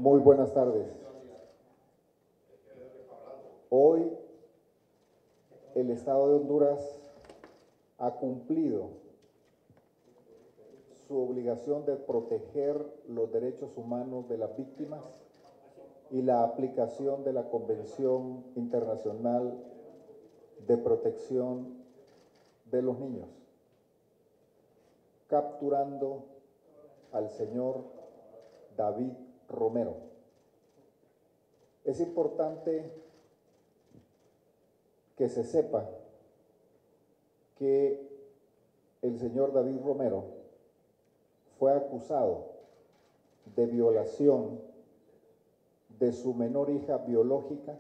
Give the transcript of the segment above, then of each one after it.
Muy buenas tardes. Hoy el Estado de Honduras ha cumplido su obligación de proteger los derechos humanos de las víctimas y la aplicación de la Convención Internacional de Protección de los Niños, capturando al señor David Romero. Es importante que se sepa que el señor David Romero fue acusado de violación de su menor hija biológica,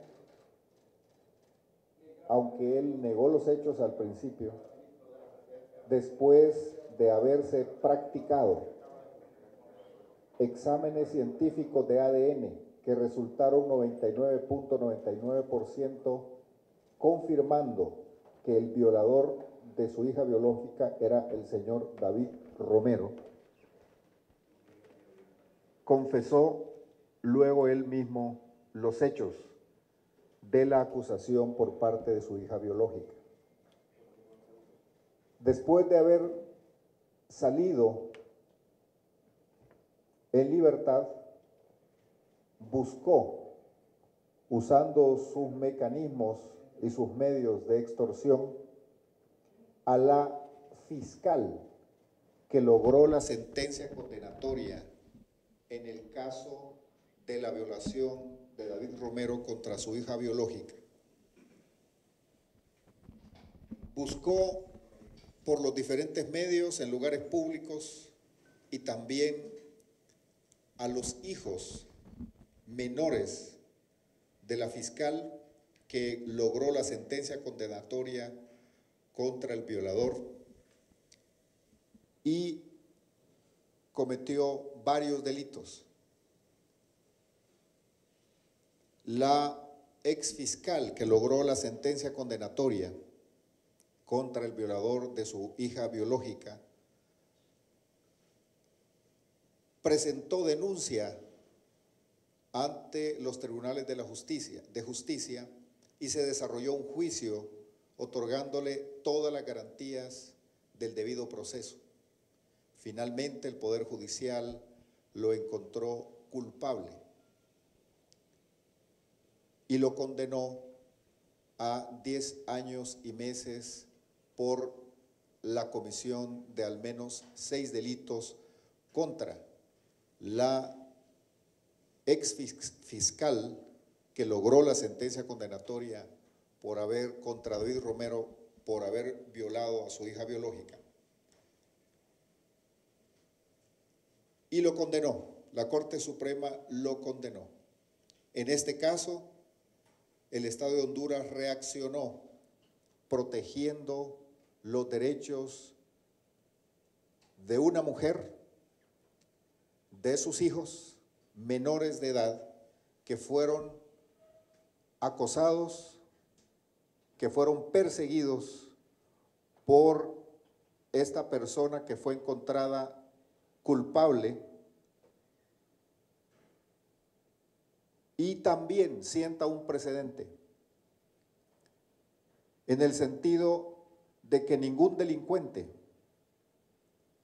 aunque él negó los hechos al principio, después de haberse practicado exámenes científicos de ADN que resultaron 99.99% confirmando que el violador de su hija biológica era el señor David Romero. Confesó luego él mismo los hechos de la acusación por parte de su hija biológica. Después de haber salido en libertad, buscó, usando sus mecanismos y sus medios de extorsión, a la fiscal que logró la sentencia condenatoria en el caso de la violación de David Romero contra su hija biológica. Buscó por los diferentes medios en lugares públicos y también a los hijos menores de la fiscal que logró la sentencia condenatoria contra el violador y cometió varios delitos. La exfiscal que logró la sentencia condenatoria contra el violador de su hija biológica presentó denuncia ante los tribunales de justicia y se desarrolló un juicio otorgándole todas las garantías del debido proceso. Finalmente el Poder Judicial lo encontró culpable y lo condenó a 10 años y meses por la comisión de al menos 6 delitos contra la ex fiscal que logró la sentencia condenatoria contra David Romero por haber violado a su hija biológica. Y lo condenó, la Corte Suprema lo condenó. En este caso, el Estado de Honduras reaccionó protegiendo los derechos de una mujer, de sus hijos menores de edad que fueron acosados, que fueron perseguidos por esta persona que fue encontrada culpable, y también sienta un precedente en el sentido de que ningún delincuente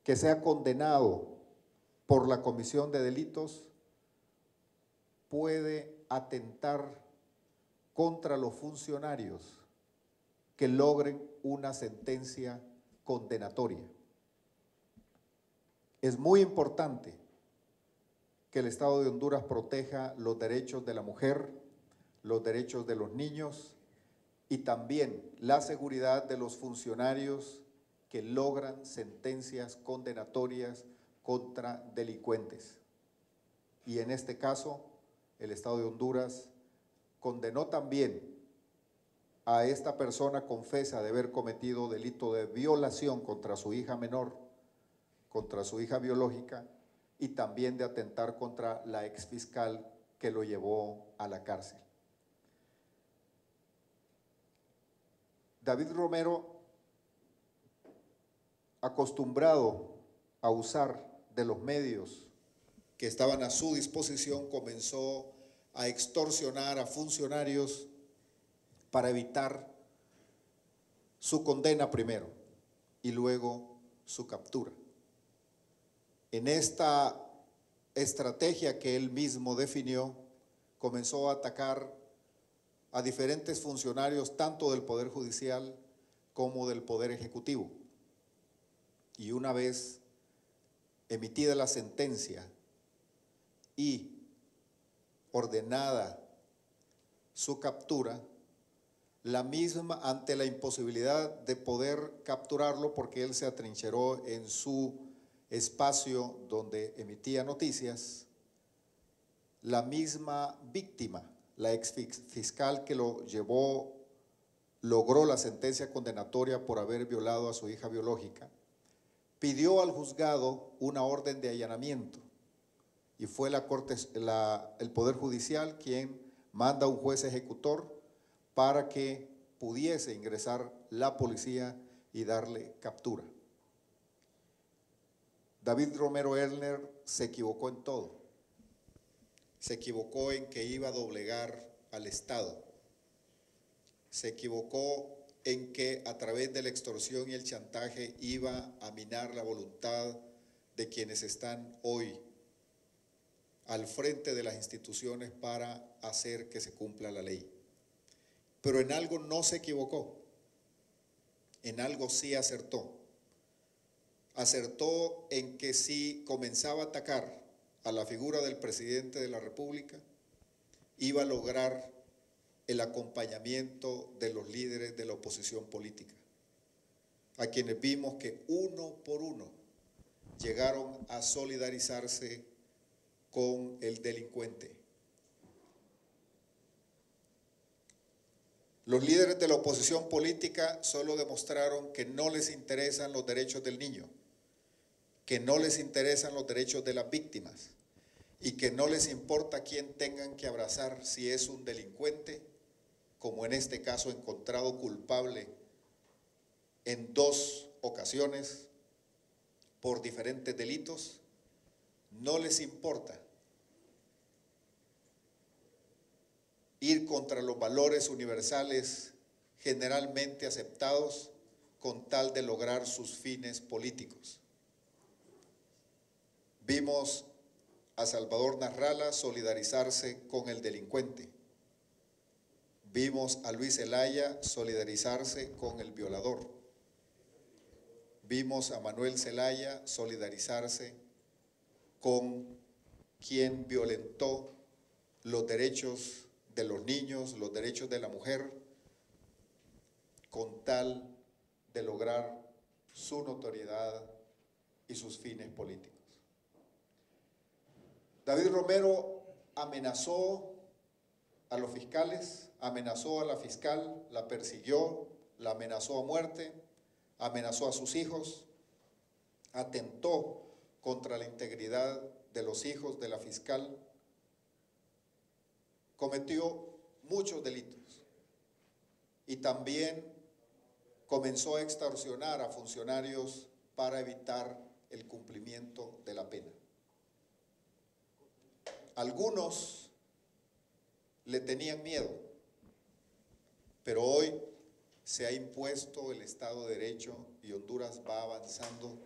que sea condenado por la comisión de delitos puede atentar contra los funcionarios que logren una sentencia condenatoria. Es muy importante que el Estado de Honduras proteja los derechos de la mujer, los derechos de los niños y también la seguridad de los funcionarios que logran sentencias condenatorias contra delincuentes. Y en este caso, el Estado de Honduras condenó también a esta persona confesa de haber cometido delito de violación contra su hija menor, contra su hija biológica, y también de atentar contra la exfiscal que lo llevó a la cárcel. David Romero, acostumbrado a usar de los medios que estaban a su disposición, comenzó a extorsionar a funcionarios para evitar su condena primero y luego su captura. En esta estrategia que él mismo definió, comenzó a atacar a diferentes funcionarios tanto del Poder Judicial como del Poder Ejecutivo. Y una vez emitida la sentencia y ordenada su captura, la misma, ante la imposibilidad de poder capturarlo porque él se atrincheró en su espacio donde emitía noticias, la misma víctima, la ex fiscal que lo llevó, logró la sentencia condenatoria por haber violado a su hija biológica, pidió al juzgado una orden de allanamiento y fue el Poder Judicial quien manda a un juez ejecutor para que pudiese ingresar la policía y darle captura. David Romero Erler se equivocó en todo. Se equivocó en que iba a doblegar al Estado. Se equivocó en que a través de la extorsión y el chantaje iba a minar la voluntad de quienes están hoy al frente de las instituciones para hacer que se cumpla la ley. Pero en algo no se equivocó, en algo sí acertó. Acertó en que si comenzaba a atacar a la figura del presidente de la República, iba a lograr el acompañamiento de los líderes de la oposición política, a quienes vimos que uno por uno llegaron a solidarizarse con el delincuente. Los líderes de la oposición política solo demostraron que no les interesan los derechos del niño, que no les interesan los derechos de las víctimas y que no les importa quién tengan que abrazar, si es un delincuente, como en este caso encontrado culpable en 2 ocasiones por diferentes delitos. No les importa ir contra los valores universales generalmente aceptados con tal de lograr sus fines políticos. Vimos a Salvador Narrala solidarizarse con el delincuente. Vimos a Luis Zelaya solidarizarse con el violador. Vimos a Manuel Zelaya solidarizarse con quien violentó los derechos de los niños, los derechos de la mujer, con tal de lograr su notoriedad y sus fines políticos. David Romero amenazó a los fiscales, amenazó a la fiscal, la persiguió, la amenazó a muerte, amenazó a sus hijos, atentó contra la integridad de los hijos de la fiscal, cometió muchos delitos y también comenzó a extorsionar a funcionarios para evitar el cumplimiento de la pena. Algunos le tenían miedo, pero hoy se ha impuesto el Estado de Derecho y Honduras va avanzando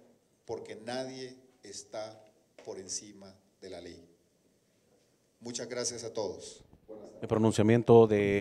porque nadie está por encima de la ley. Muchas gracias a todos. El pronunciamiento de